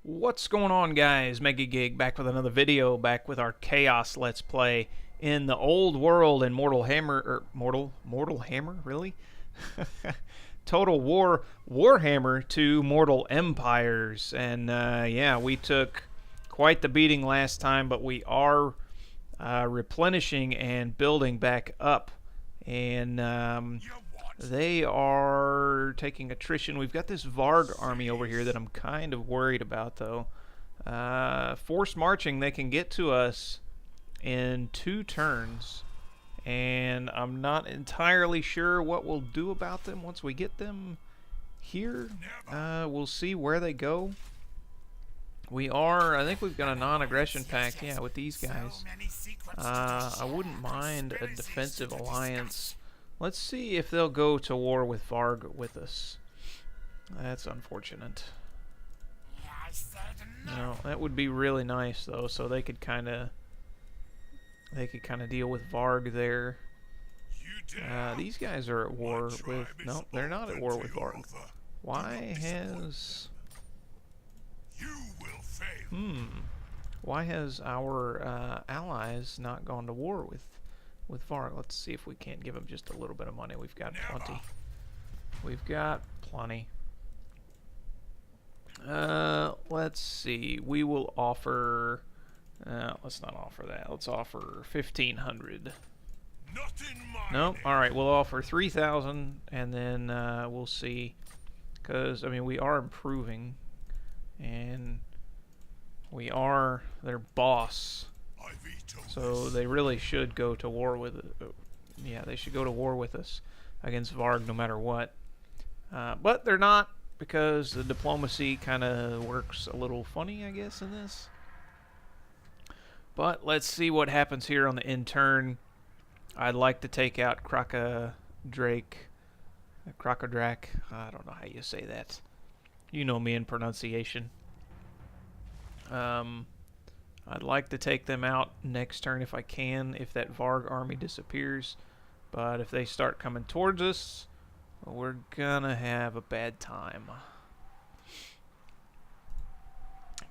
What's going on, guys? Megagig back with another video, back with our Chaos Let's Play in the old world in Mortal Hammer, Mortal Hammer, really? Total War Warhammer to Mortal Empires, and yeah, we took quite the beating last time, but we are replenishing and building back up, and they are taking attrition. We've got this Varg army over here that I'm kind of worried about, though. Forced marching, they can get to us in 2 turns, and I'm not entirely sure what we'll do about them once we get them here. We'll see where they go. I think we've got a non-aggression pact, yeah, with these guys. I wouldn't mind a defensive alliance. Let's see if they'll go to war with Varg with us. That's unfortunate. No, that would be really nice, though, so they could kind of deal with Varg there. These guys are at war with... No, they're not at war with Varg. Why has... Why has our allies not gone to war with Varg? Let's see if we can't give them just a little bit of money. We've got plenty. We've got plenty. Let's see. We will offer... let's not offer that. Let's offer 1,500. Nope. Alright, we'll offer 3,000, and then we'll see. Because, I mean, we are improving. And we are their boss. So they really should go to war with it. Yeah, they should go to war with us against Varg no matter what. But they're not, because the diplomacy kind of works a little funny, I guess, in this. But let's see what happens here on the end turn. I'd like to take out Crocodrak. I don't know how you say that. You know me in pronunciation. I'd like to take them out next turn if I can, if that Varg army disappears. But if they start coming towards us, we're gonna have a bad time.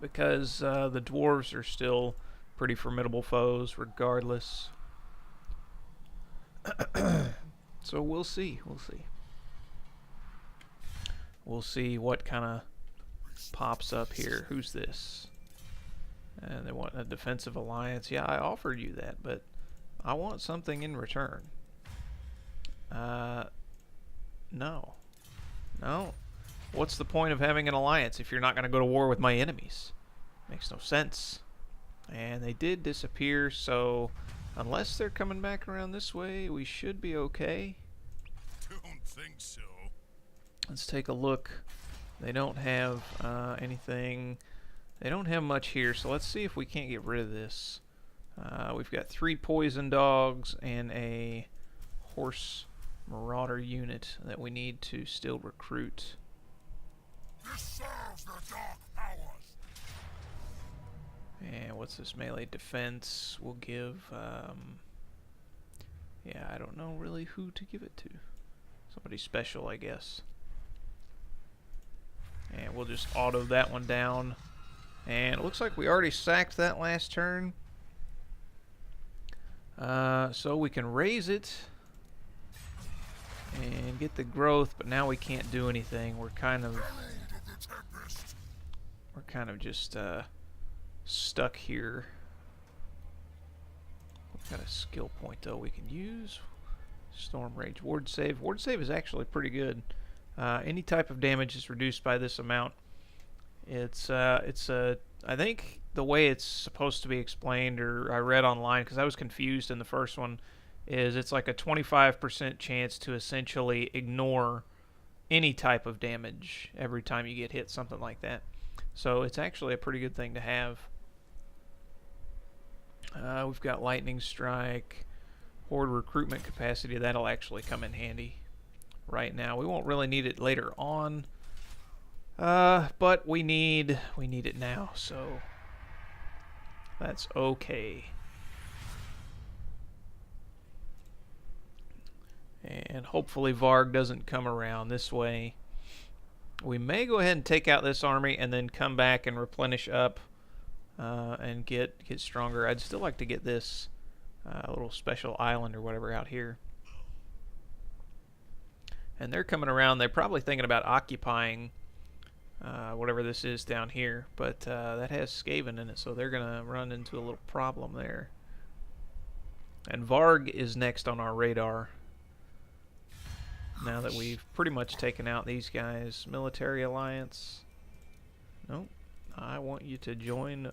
Because the Dwarves are still pretty formidable foes, regardless. So we'll see. We'll see what kind of pops up here. Who's this? And they want a defensive alliance. Yeah, I offered you that, but I want something in return. No. What's the point of having an alliance if you're not going to go to war with my enemies? Makes no sense. And they did disappear, so unless they're coming back around this way, we should be okay. Don't think so. Let's take a look. They don't have anything. They don't have much here, so let's see if we can't get rid of this. We've got 3 poison dogs and a horse marauder unit that we need to still recruit. This serves the dark powers. And what's this melee defense? We'll give, yeah, I don't know really who to give it to. Somebody special, I guess. And we'll just auto that one down. And it looks like we already sacked that last turn. So we can raise it and get the growth, but now we can't do anything. We're kind of just stuck here. We've got a skill point though we can use. Storm Rage. Ward Save. Ward Save is actually pretty good. Any type of damage is reduced by this amount. It's I think the way it's supposed to be explained, or I read online because I was confused in the first one, is it's like a 25% chance to essentially ignore any type of damage every time you get hit, something like that. So it's actually a pretty good thing to have. We've got Lightning Strike, Horde Recruitment Capacity. That'll actually come in handy right now. We won't really need it later on. But we need it now, so that's okay. And hopefully Varg doesn't come around this way. We may go ahead and take out this army and then come back and replenish up and get stronger. I'd still like to get this little special island or whatever out here. And they're coming around. They're probably thinking about occupying whatever this is down here. But that has Skaven in it, so they're going to run into a little problem there. And Varg is next on our radar. Now that we've pretty much taken out these guys. Military alliance. Nope. I want you to join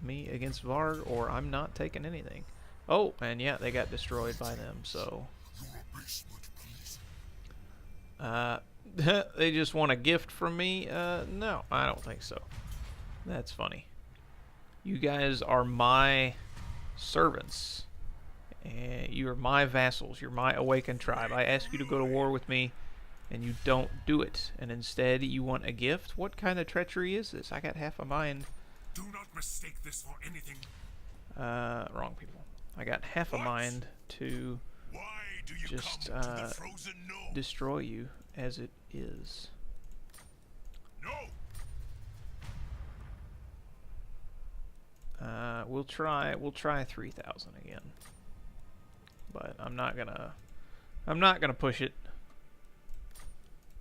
me against Varg, or I'm not taking anything. Oh, and yeah, they got destroyed by them, so... they just want a gift from me? No, I don't think so. That's funny. You guys are my servants. And you are my vassals. You're my awakened tribe. I ask you to go to war with me, and you don't do it. And instead, you want a gift? What kind of treachery is this? I got half a mind. Do not mistake this for anything. Wrong people. I got half a mind to Why do you just come to the frozen north? destroy you as it is. No. We'll try 3,000 again. But I'm not gonna push it.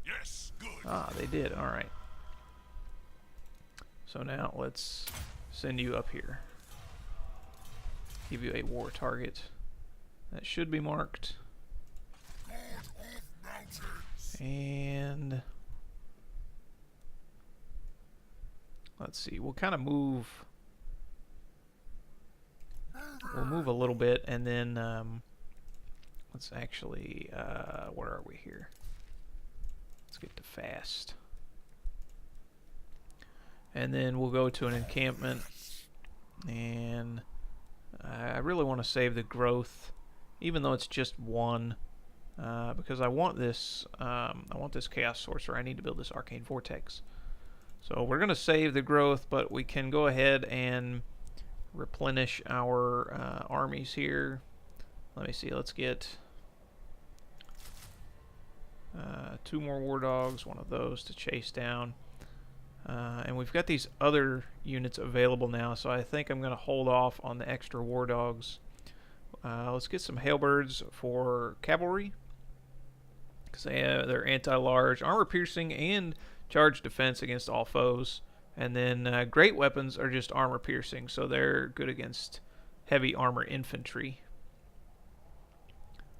Yes, good. Ah, they did. All right. So now let's send you up here. Give you a war target. That should be marked. God of mountains. And let's see. We'll kind of move. We'll move a little bit, and then let's actually. Where are we here? Let's get to fast. And then we'll go to an encampment, and I really want to save the growth, even though it's just one, because I want this Chaos Sorcerer. I need to build this Arcane Vortex. So we're going to save the growth, but we can go ahead and replenish our armies here. Let me see. Let's get 2 more War Dogs, one of those to chase down. And we've got these other units available now, so I think I'm going to hold off on the extra War Dogs. Let's get some Hailbirds for cavalry, because they're anti-large, armor-piercing, and charge defense against all foes. And then great weapons are just armor-piercing, so they're good against heavy armor infantry.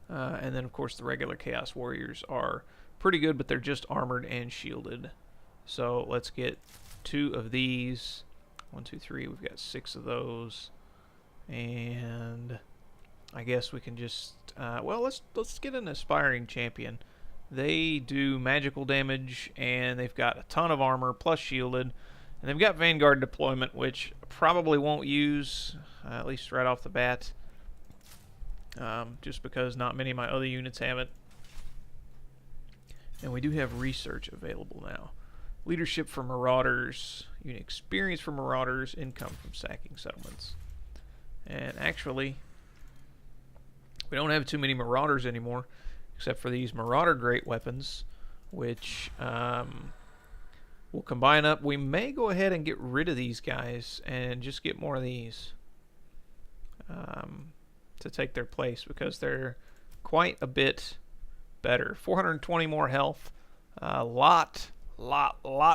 And then, of course, the regular Chaos Warriors are pretty good, but they're just armored and shielded. So let's get 2 of these. 1, 2, 3. We've got 6 of those. And I guess we can just... well, let's get an Aspiring Champion. They do magical damage, and they've got a ton of armor, plus shielded. And they've got Vanguard deployment, which probably won't use, at least right off the bat. Just because not many of my other units have it. And we do have research available now. Leadership for Marauders, unit experience for Marauders, income from sacking settlements. And actually, we don't have too many Marauders anymore, except for these Marauder Great Weapons, which we'll combine up. We may go ahead and get rid of these guys and just get more of these to take their place, because they're quite a bit better. 420 more health, a lot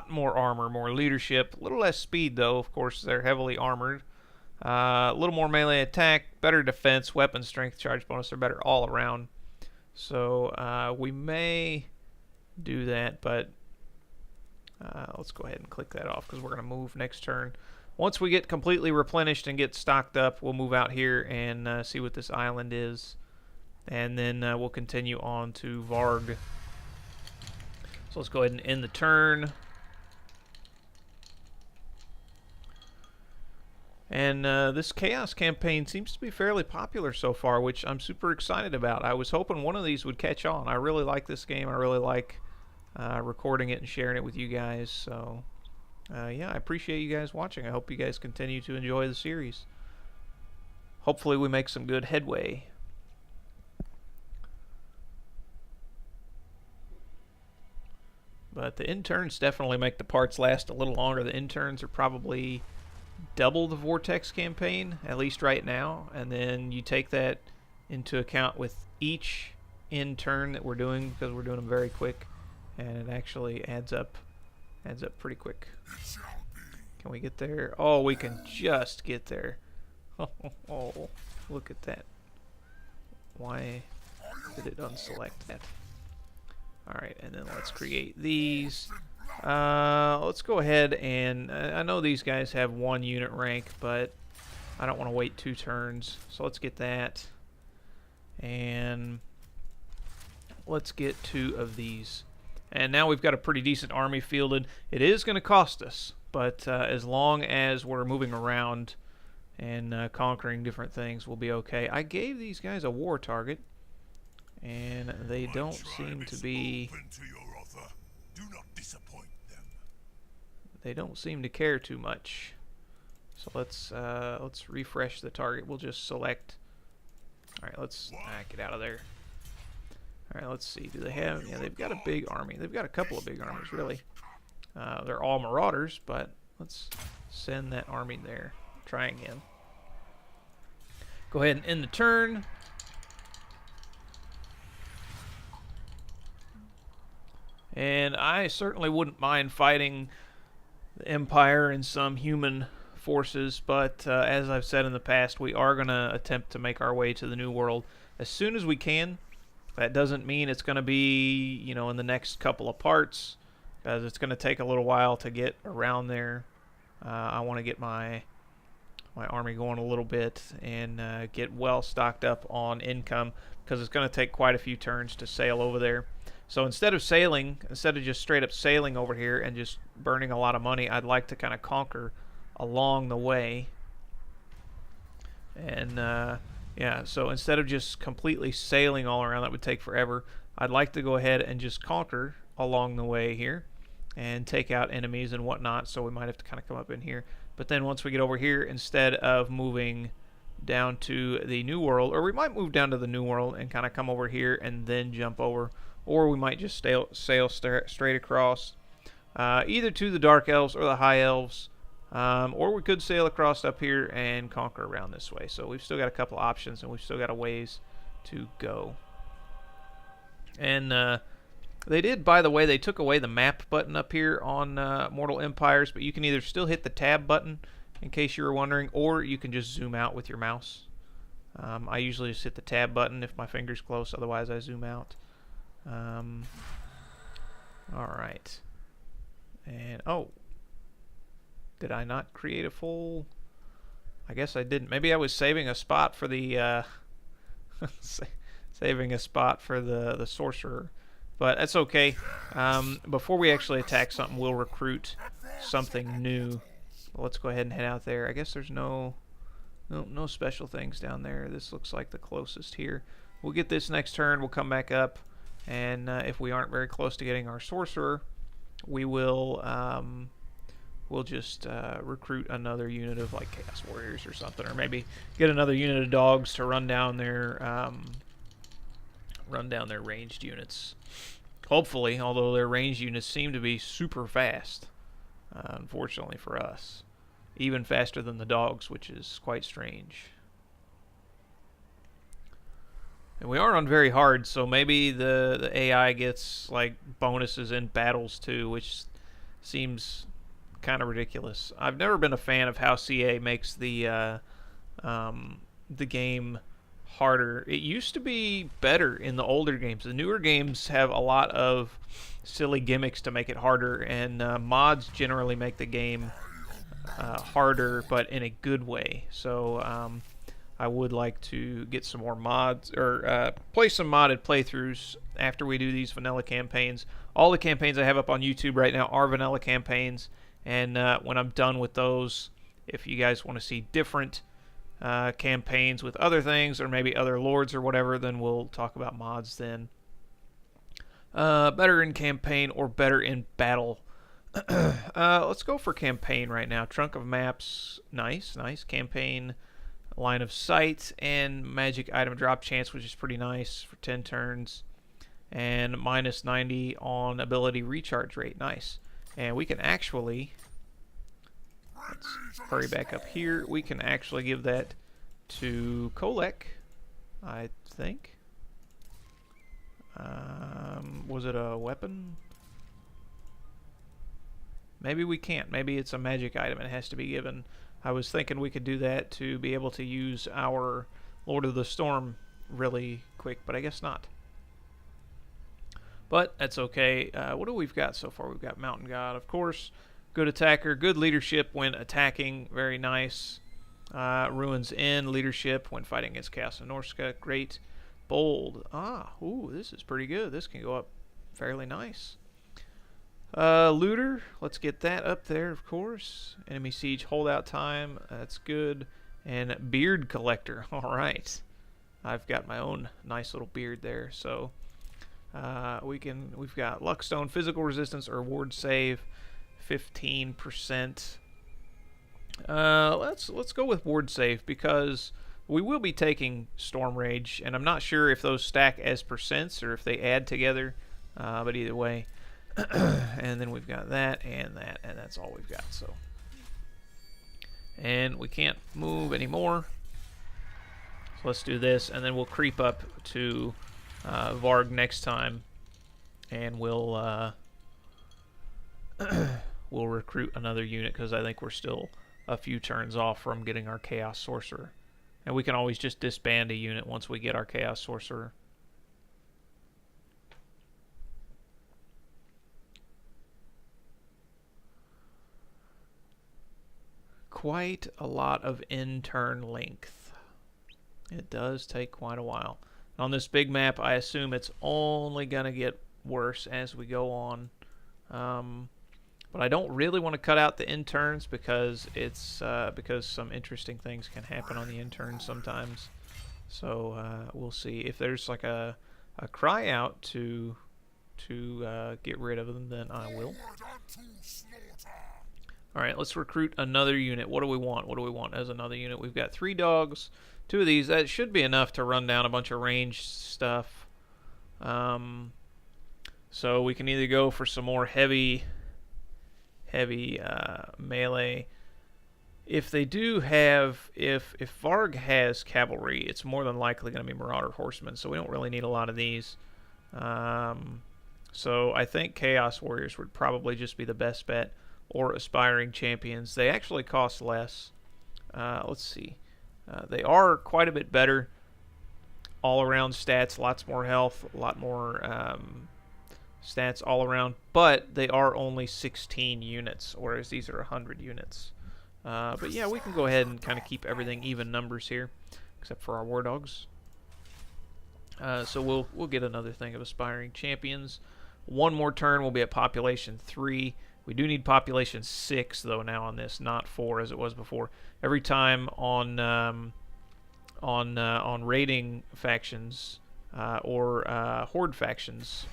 more armor, more leadership, a little less speed though. Of course, they're heavily armored. A little more melee attack, better defense, weapon strength, charge bonus. They're better all around. So we may do that, but let's go ahead and click that off, because we're going to move next turn. Once we get completely replenished and get stocked up, we'll move out here and see what this island is. And then we'll continue on to Varg. So let's go ahead and end the turn. And this Chaos campaign seems to be fairly popular so far, which I'm super excited about. I was hoping one of these would catch on. I really like this game. I really like recording it and sharing it with you guys. So, yeah, I appreciate you guys watching. I hope you guys continue to enjoy the series. Hopefully we make some good headway. But the interns definitely make the parts last a little longer. The interns are probably double the Vortex campaign, at least right now. And then you take that into account with each intern that we're doing, because we're doing them very quick, and it actually adds up pretty quick. Can we get there? Oh, we can just get there. Oh, look at that. Why did it unselect that? Alright, and then let's create these. Let's go ahead and... I know these guys have 1 unit rank, but I don't want to wait 2 turns. So let's get that. And let's get 2 of these. And now we've got a pretty decent army fielded. It is going to cost us, but as long as we're moving around and conquering different things, we'll be okay. I gave these guys a war target, and they don't seem to be... They don't seem to care too much. So let's refresh the target. We'll just select... Alright, let's get out of there. Alright, let's see. Do they have... Yeah, they've got a big army. They've got a couple of big armies, really. They're all marauders, but let's send that army there. Try again. Go ahead and end the turn. And I certainly wouldn't mind fighting the Empire and some human forces, but as I've said in the past, we are going to attempt to make our way to the New World as soon as we can. That doesn't mean it's going to be, you know, in the next couple of parts, because it's going to take a little while to get around there. I want to get my army going a little bit and get well stocked up on income, because it's going to take quite a few turns to sail over there. So instead of just straight up sailing over here and just burning a lot of money, I'd like to kind of conquer along the way. And yeah, so instead of just completely sailing all around, that would take forever. I'd like to go ahead and just conquer along the way here and take out enemies and whatnot, so we might have to kind of come up in here. But then once we get over here, instead of moving down to the New World, or we might move down to the New World and kind of come over here and then jump over, or we might just sail straight across, either to the Dark Elves or the High Elves, or we could sail across up here and conquer around this way. So we've still got a couple options, and we've still got a ways to go. And they did, by the way, they took away the map button up here on Mortal Empires, but you can either still hit the tab button, in case you were wondering, or you can just zoom out with your mouse. I usually just hit the tab button if my finger's close, otherwise I zoom out. Alright. And, oh. Did I not create a full... I guess I didn't. Maybe I was saving a spot for the, saving a spot for the sorcerer. But that's okay. Before we actually attack something, we'll recruit something new. Let's go ahead and head out there. I guess there's no special things down there. This looks like the closest here. We'll get this next turn. We'll come back up. And if we aren't very close to getting our sorcerer, we will we'll just recruit another unit of like Chaos Warriors or something, or maybe get another unit of dogs to run down their ranged units. Hopefully, although their ranged units seem to be super fast, unfortunately for us, even faster than the dogs, which is quite strange. And we are on very hard, so maybe the AI gets like bonuses in battles too, which seems kind of ridiculous. I've never been a fan of how CA makes the game harder. It used to be better in the older games. The newer games have a lot of silly gimmicks to make it harder, and mods generally make the game harder, but in a good way. So I would like to get some more mods, or play some modded playthroughs after we do these vanilla campaigns. All the campaigns I have up on YouTube right now are vanilla campaigns, and when I'm done with those, if you guys want to see different campaigns with other things, or maybe other lords or whatever, then we'll talk about mods then. Better in campaign or better in battle? Let's go for campaign right now. Trunk of maps, nice. Campaign, line of sight, and magic item drop chance, which is pretty nice for 10 turns. and minus 90 on ability recharge rate. Nice. And we can actually, let's hurry back up here. We can actually give that to Kholek, I think. Was it a weapon? Maybe we can't. Maybe it's a magic item. It has to be given. I was thinking we could do that to be able to use our Lord of the Storm really quick, but I guess not. But that's okay. What do we've got so far? We've got Mountain God, of course. Good attacker. Good leadership when attacking. Very nice. Ruins in leadership when fighting against Chaos and Norska. Great. Bold. Ooh, this is pretty good. This can go up fairly nice. Looter. Let's get that up there, of course. Enemy siege holdout time. That's good. And beard collector. All right. I've got my own nice little beard there, so we've got Luckstone, physical resistance or ward save, 15%. Let's go with ward save because we will be taking Storm Rage, and I'm not sure if those stack as percents or if they add together, but either way. And then we've got that, and that's all we've got. So, and we can't move anymore. So let's do this, and then we'll creep up to Varg next time, and we'll we'll recruit another unit because I think we're still a few turns off from getting our Chaos Sorcerer, and we can always just disband a unit once we get our Chaos Sorcerer. Quite a lot of in-turn length. It does take quite a while. On this big map, I assume it's only going to get worse as we go on. But I don't really want to cut out the interns because it's because some interesting things can happen on the interns sometimes. So we'll see if there's like a cry out to get rid of them, then I will. All right, let's recruit another unit. What do we want? What do we want as another unit? We've got 3 dogs, 2 of these. That should be enough to run down a bunch of ranged stuff. So we can either go for some more heavy melee. If they do have, if Varg has cavalry, it's more than likely going to be Marauder Horsemen, so we don't really need a lot of these. So I think Chaos Warriors would probably just be the best bet, or Aspiring Champions. They actually cost less. Let's see. They are quite a bit better. All-around stats, lots more health, a lot more stats all around, but they are only 16 units, whereas these are 100 units. But yeah, we can go ahead and kind of keep everything even numbers here, except for our War Dogs. So we'll get another thing of Aspiring Champions. One more turn, we'll be at population 3. We do need population 6 though now on this, not 4 as it was before. Every time on raiding factions or horde factions,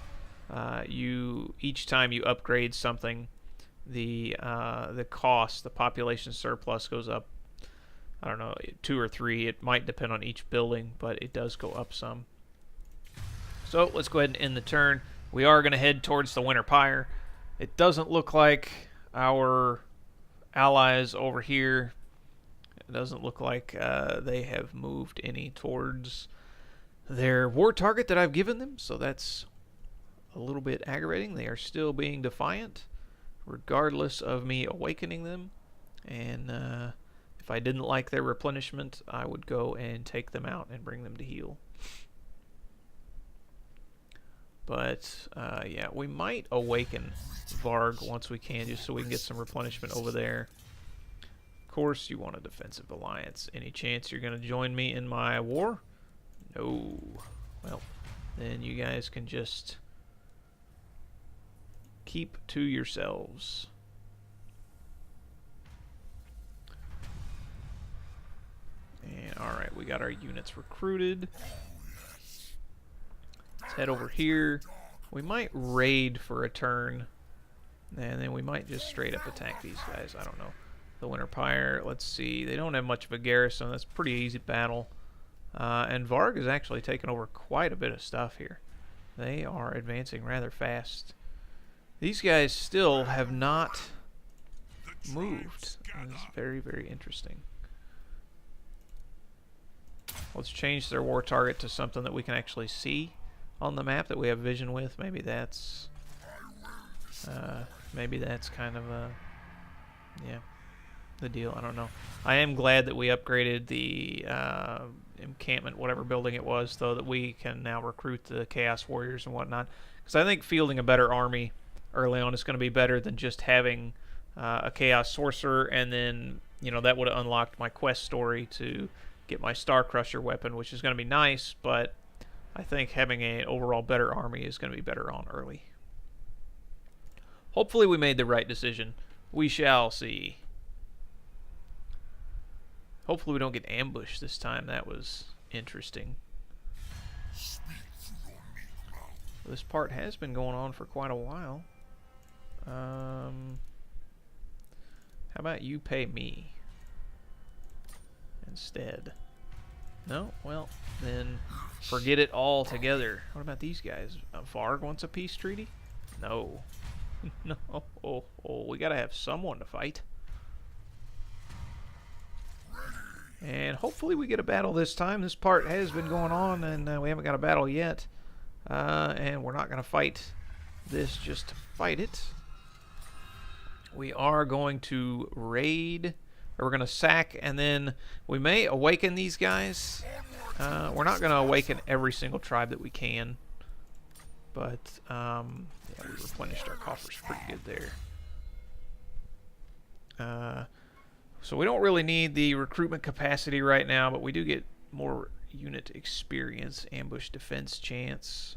each time you upgrade something, the cost, the population surplus goes up. I don't know, 2 or 3. It might depend on each building, but it does go up some. So let's go ahead and end the turn. We are going to head towards the Winter Pyre. It doesn't look like our allies over here, it doesn't look like they have moved any towards their war target that I've given them, so that's a little bit aggravating. They are still being defiant, regardless of me awakening them, and if I didn't like their replenishment, I would go and take them out and bring them to heal. But yeah, we might awaken Varg once we can, just so we can get some replenishment over there. Of course, you want a defensive alliance. Any chance you're going to join me in my war? No. Well, then you guys can just keep to yourselves. And alright, we got our units recruited. Let's head over here. We might raid for a turn, and then we might just straight up attack these guys. I don't know. The Winter Pyre, let's see. They don't have much of a garrison. That's a pretty easy battle. And Varg has actually taken over quite a bit of stuff here. They are advancing rather fast. These guys still have not moved. This is very, very interesting. Let's change their war target to something that we can actually see on the map, that we have vision with. Maybe that's kind of a, yeah, the deal. I don't know. I am glad that we upgraded the encampment, whatever building it was, though, that we can now recruit the Chaos Warriors and whatnot. Because I think fielding a better army early on is going to be better than just having a Chaos Sorcerer, and then, you know, that would have unlocked my quest story to get my Star Crusher weapon, which is going to be nice, but I think having an overall better army is going to be better on early. Hopefully we made the right decision. We shall see. Hopefully we don't get ambushed this time. That was interesting. This part has been going on for quite a while. How about you pay me instead? No? Well, then forget it all together. What about these guys? Varg wants a peace treaty? No. No. Oh, we gotta have someone to fight. And hopefully we get a battle this time. This part has been going on, and we haven't got a battle yet. And we're not going to fight this just to fight it. We are going to raid, or we're going to sack, and then we may awaken these guys. We're not going to awaken every single tribe that we can. But, yeah, we replenished our coffers pretty good there. So we don't really need the recruitment capacity right now, but we do get more unit experience, ambush defense chance.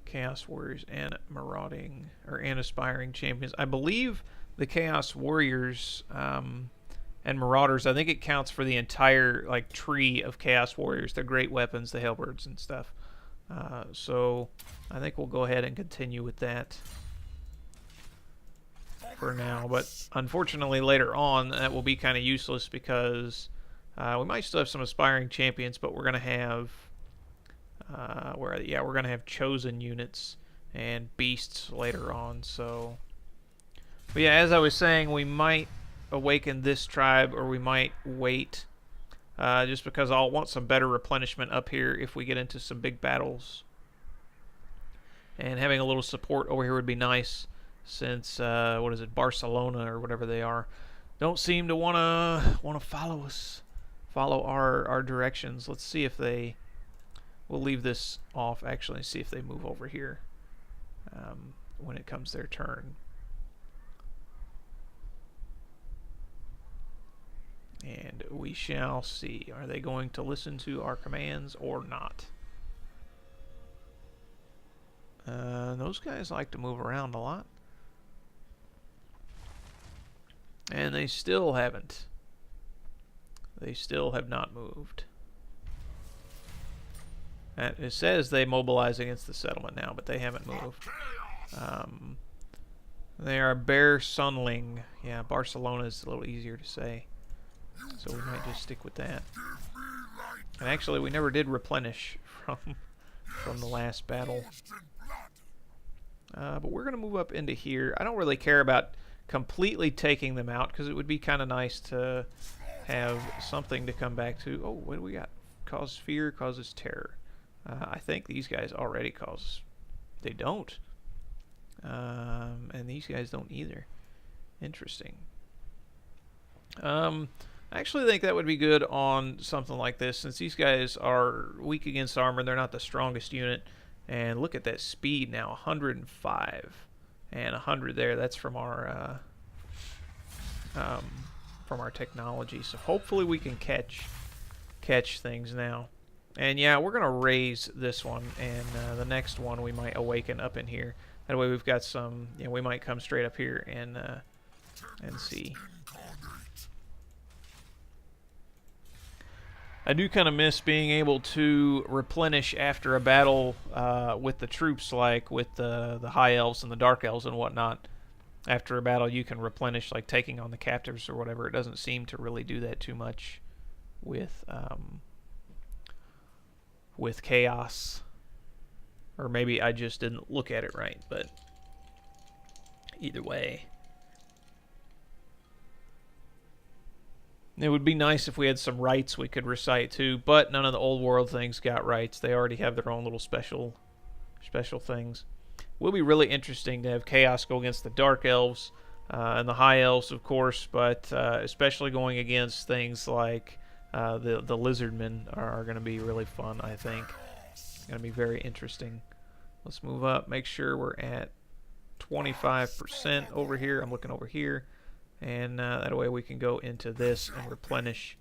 Chaos Warriors and marauding, and aspiring champions. I believe the Chaos Warriors and Marauders, I think it counts for the entire like tree of Chaos Warriors, the great weapons, the halberds and stuff. So I think we'll go ahead and continue with that for now, but unfortunately later on that will be kind of useless, because we might still have some aspiring champions, but we're going to have we're going to have chosen units and beasts later on. So, but yeah, as I was saying, we might awaken this tribe, or we might wait, just because I'll want some better replenishment up here if we get into some big battles, and having a little support over here would be nice, since what is it, Barcelona or whatever they are, don't seem to want to follow our directions. Let's see if they, we'll leave this off actually and see if they move over here when it comes their turn. And we shall see. Are they going to listen to our commands or not? Those guys like to move around a lot. And they still haven't. They still have not moved. And it says they mobilize against the settlement now, but they haven't moved. They are Bear Sunling. Yeah, Barcelona is a little easier to say, so we might just stick with that. And actually, we never did replenish from the last battle. But we're going to move up into here. I don't really care about completely taking them out, because it would be kind of nice to have something to come back to. Oh, what do we got? Cause fear, causes terror. I think these guys already cause... They don't. And these guys don't either. Interesting. I actually think that would be good on something like this, since these guys are weak against armor. They're not the strongest unit. And look at that speed now, 105 and 100 there. That's from our technology. So hopefully we can catch things now. And yeah, we're gonna raise this one, and the next one we might awaken up in here. That way we've got some. You know, we might come straight up here and see. I do kind of miss being able to replenish after a battle with the troops, like with the high elves and the dark elves and whatnot. After a battle, you can replenish, like taking on the captives or whatever. It doesn't seem to really do that too much with with chaos. Or maybe I just didn't look at it right, but either way. It would be nice if we had some rights we could recite too, but none of the old world things got rights. They already have their own little special things. Will be really interesting to have chaos go against the dark elves and the high elves, of course, but especially going against things like the lizardmen are going to be really fun. I think it's going to be very interesting. Let's move up. Make sure we're at 25% over here. I'm looking over here, and that way we can go into this and replenish.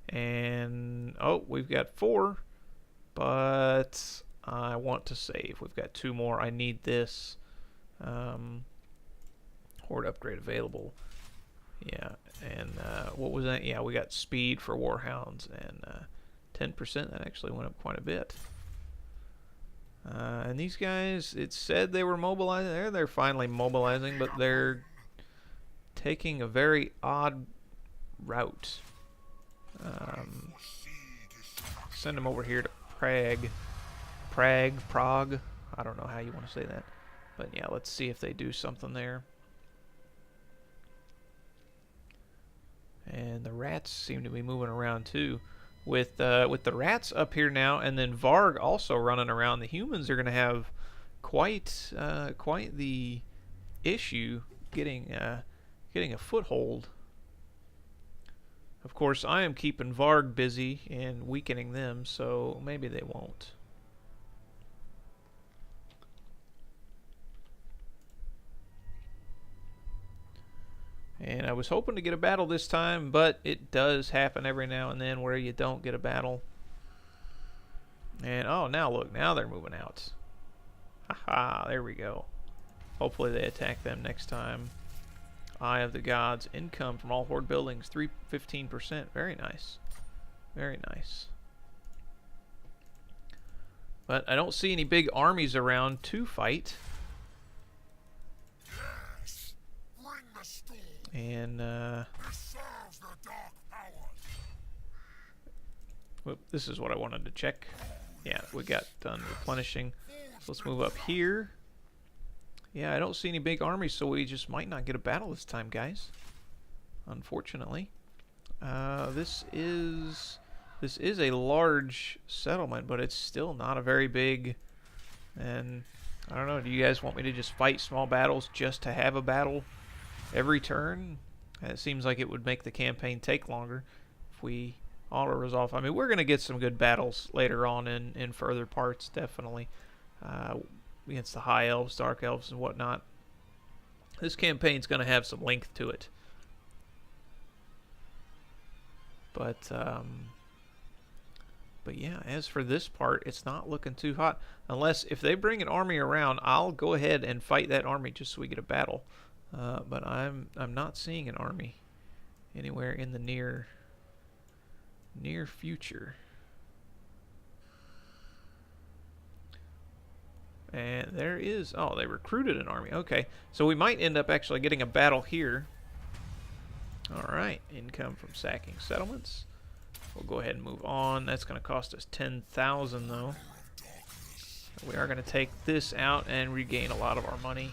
And oh, we've got 4, but I want to save. We've got 2 more. I need this. Horde upgrade available. Yeah, and what was that? Yeah, we got speed for Warhounds and 10%. That actually went up quite a bit. And these guys, it said they were mobilizing. They're finally mobilizing, but they're taking a very odd route. Send them over here to Prague. I don't know how you want to say that. But yeah, let's see if they do something there. And the rats seem to be moving around too. With the rats up here now, and then Varg also running around, the humans are going to have quite the issue getting a foothold. Of course, I am keeping Varg busy and weakening them, so maybe they won't. And I was hoping to get a battle this time, but it does happen every now and then where you don't get a battle. And oh, now look, now they're moving out. Haha, there we go. Hopefully they attack them next time. Eye of the Gods. Income from all Horde buildings, 15%. Very nice. Very nice. But I don't see any big armies around to fight. Yes. Bring the storm. And whoop, this is what I wanted to check. Yeah, we got done replenishing. So let's move up here. Yeah, I don't see any big armies, so we just might not get a battle this time, guys. Unfortunately. This is a large settlement, but it's still not a very big. And I don't know, do you guys want me to just fight small battles just to have a battle every turn? It seems like it would make the campaign take longer if we auto-resolve. I mean, we're going to get some good battles later on in further parts, definitely. Against the high elves, dark elves, and whatnot. This campaign's going to have some length to it. But yeah, as for this part, it's not looking too hot. Unless, if they bring an army around, I'll go ahead and fight that army just so we get a battle. But I'm not seeing an army anywhere in the near future. And there is, oh, they recruited an army. Okay, so we might end up actually getting a battle here. Alright, income from sacking settlements. We'll go ahead and move on. That's going to cost us 10,000 though. We are going to take this out and regain a lot of our money.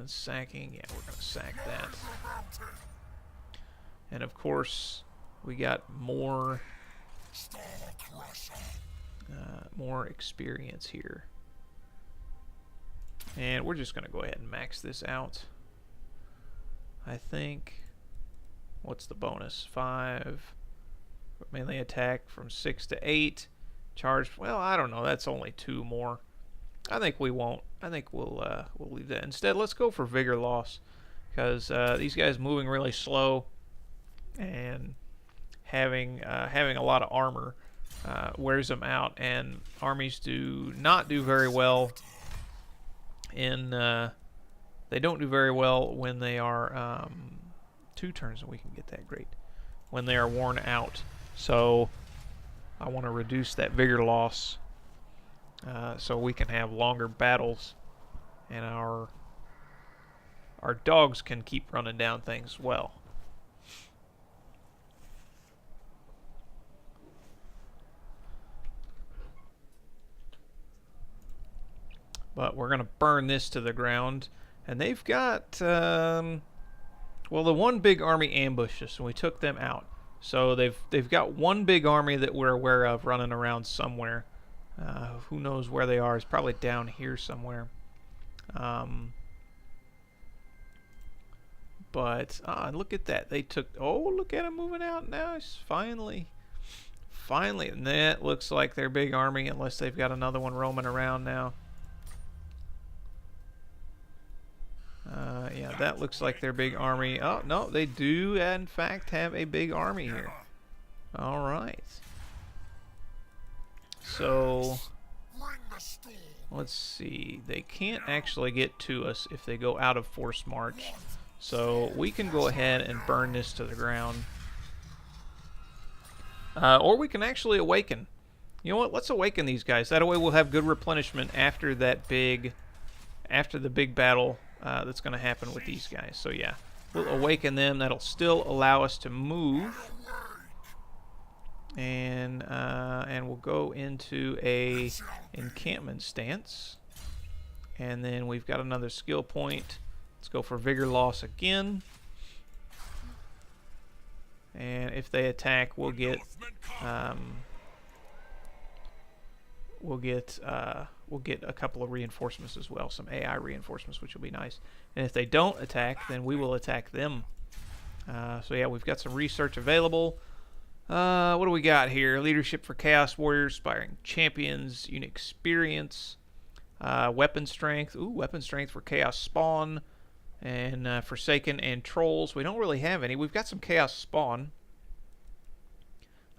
Sacking, yeah, we're going to sack that. And of course, we got more experience here. And we're just going to go ahead and max this out. I think, what's the bonus? 5. Melee attack from 6 to 8. Charge, well, I don't know. That's only 2 more. I think we won't. I think we'll leave that. Instead, let's go for vigor loss. Because these guys moving really slow. And having a lot of armor wears them out. And armies do not do very well in... they don't do very well when they are 2 turns, and we can get that great. When they are worn out. So I want to reduce that vigor loss so we can have longer battles, and our dogs can keep running down things well. But we're going to burn this to the ground. And they've got, well, the one big army ambushed us, and we took them out. So they've got one big army that we're aware of running around somewhere. Who knows where they are? It's probably down here somewhere. But look at that. They took... Oh, look at them moving out now. Finally. Finally. And that looks like their big army, unless they've got another one roaming around now. Yeah, that looks like their big army. Oh, no, they do, in fact, have a big army here. All right. So, let's see. They can't actually get to us if they go out of forced march. So, we can go ahead and burn this to the ground. Or we can actually awaken. You know what? Let's awaken these guys. That way we'll have good replenishment after that big... After the big battle that's going to happen with these guys. So yeah, we'll awaken them. That'll still allow us to move. And we'll go into a encampment stance. And then we've got another skill point. Let's go for vigor loss again. And if they attack, we'll get we'll get a couple of reinforcements as well, some AI reinforcements, which will be nice. And if they don't attack, then we will attack them. So yeah, we've got some research available. What do we got here? Leadership for Chaos Warriors, Aspiring Champions, unit experience, weapon strength. Ooh, weapon strength for Chaos Spawn, and Forsaken and Trolls. We don't really have any. We've got some Chaos Spawn.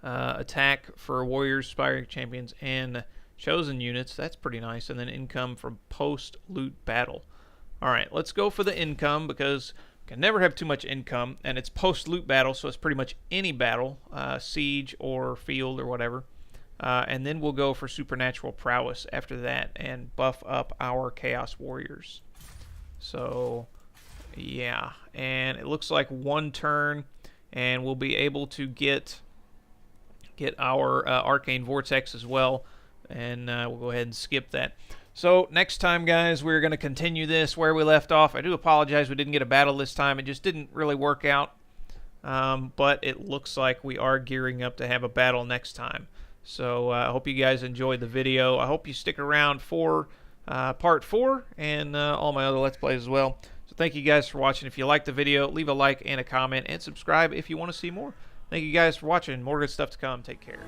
Attack for Warriors, Aspiring Champions, and Chosen units. That's pretty nice. And then income from post-loot battle. Alright, let's go for the income, because we can never have too much income, and it's post-loot battle, so it's pretty much any battle, siege or field or whatever. And then we'll go for supernatural prowess after that and buff up our Chaos Warriors. So, yeah. And it looks like one turn, and we'll be able to get our Arcane Vortex as well. And we'll go ahead and skip that. So next time, guys, we're going to continue this where we left off. I do apologize we didn't get a battle this time. It just didn't really work out. But it looks like we are gearing up to have a battle next time. So I hope you guys enjoyed the video. I hope you stick around for part 4 and all my other Let's Plays as well. So thank you guys for watching. If you liked the video, leave a like and a comment, and subscribe if you want to see more. Thank you guys for watching. More good stuff to come. Take care.